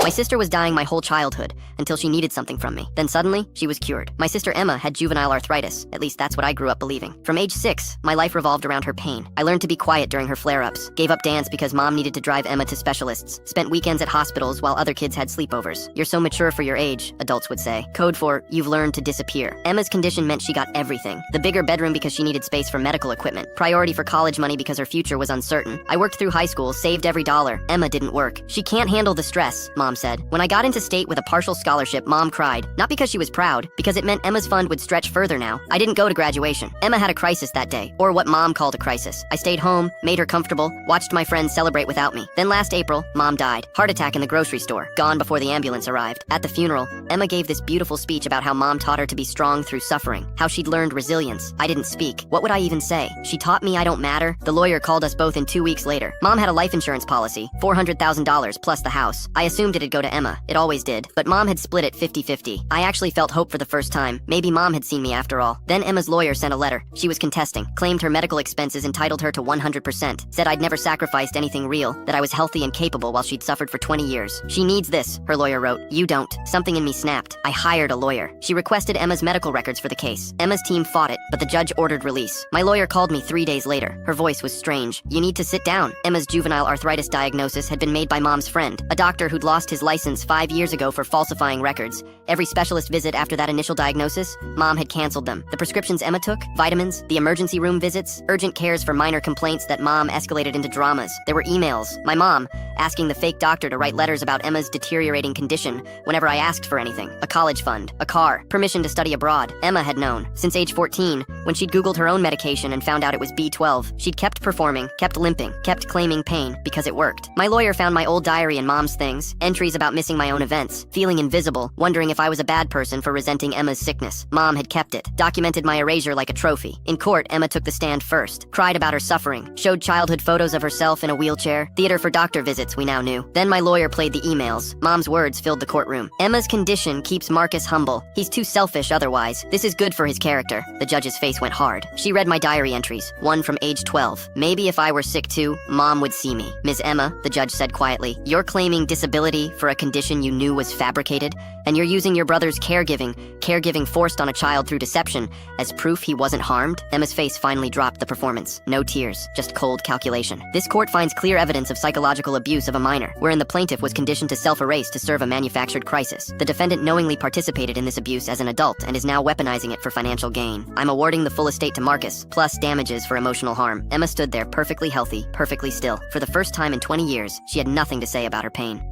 My sister was dying my whole childhood until she needed something from me. Then suddenly, she was cured. My sister Emma had juvenile arthritis. At least that's what I grew up believing. From age 6, my life revolved around her pain. I learned to be quiet during her flare-ups, gave up dance because mom needed to drive Emma to specialists, spent weekends at hospitals while other kids had sleepovers. You're so mature for your age, adults would say. Code for, you've learned to disappear. Emma's condition meant she got everything. The bigger bedroom because she needed space for medical equipment. Priority for college money because her future was uncertain. I worked through high school, saved every dollar. Emma didn't work. She can't handle the stress, mom said. When I got into state with a partial scholarship, mom cried. Not because she was proud, because it meant Emma's fund would stretch further now. I didn't go to graduation. Emma had a crisis that day, or what mom called a crisis. I stayed home, made her comfortable, watched my friends celebrate without me. Then last April, mom died. Heart attack in the grocery store, gone before the ambulance arrived. At the funeral, Emma gave this beautiful speech about how mom taught her to be strong through suffering, how she'd learned resilience. I didn't speak. What would I even say? She taught me I don't matter. The lawyer called us both in 2 weeks later. Mom had a life insurance policy, $400,000 plus the house. I assumed it'd go to Emma. It always did. But mom had split it 50-50. I actually felt hope for the first time. Maybe mom had seen me after all. Then Emma's lawyer sent a letter. She was contesting, claimed her medical expenses entitled her to 100%, said I'd never sacrificed anything real, that I was healthy and capable while she'd suffered for 20 years. She needs this, her lawyer wrote. You don't. Something in me snapped. I hired a lawyer. She requested Emma's medical records for the case. Emma's team fought it, but the judge ordered release. My lawyer called me 3 days later. Her voice was strange. You need to sit down. Emma's juvenile arthritis diagnosis had been made by mom's friend, a doctor who'd lost his license 5 years ago for falsifying records. Every specialist visit after that initial diagnosis, mom had canceled them. The prescriptions Emma took, vitamins, the emergency room visits, urgent cares for minor complaints that mom escalated into dramas. There were emails. My mom asking the fake doctor to write letters about Emma's deteriorating condition whenever I asked for anything. A college fund, a car, permission to study abroad. Emma had known. Since age 14, when she'd Googled her own medication and found out it was B12, she'd kept performing, kept limping, kept claiming pain because it worked. My lawyer found my old diary and mom's things, entries about missing my own events, feeling invisible, wondering if I was a bad person for resenting Emma's sickness. Mom had kept it, documented my erasure like a trophy. In court, Emma took the stand first, cried about her suffering, showed childhood photos of herself in a wheelchair, theater for doctor visits we now knew. Then my lawyer played the emails. Mom's words filled the courtroom. Emma's condition keeps Marcus humble. He's too selfish otherwise. This is good for his character. The judge's face went hard. She read my diary entries, one from age 12. Maybe if I were sick too, mom would see me. Ms. Emma, the judge said quietly, you're claiming disability for a condition you knew was fabricated, and you're using your brother's caregiving forced on a child through deception, as proof he wasn't harmed? Emma's face finally dropped the performance. No tears, just cold calculation. This court finds clear evidence of psychological abuse of a minor, wherein the plaintiff was conditioned to self-erase to serve a manufactured crisis. The defendant knowingly participated in this abuse as an adult and is now weaponizing it for financial gain. I'm awarding the full estate to Marcus, plus damages for emotional harm. Emma stood there perfectly healthy, perfectly still. For the first time in 20 years, she had nothing to say about her pain.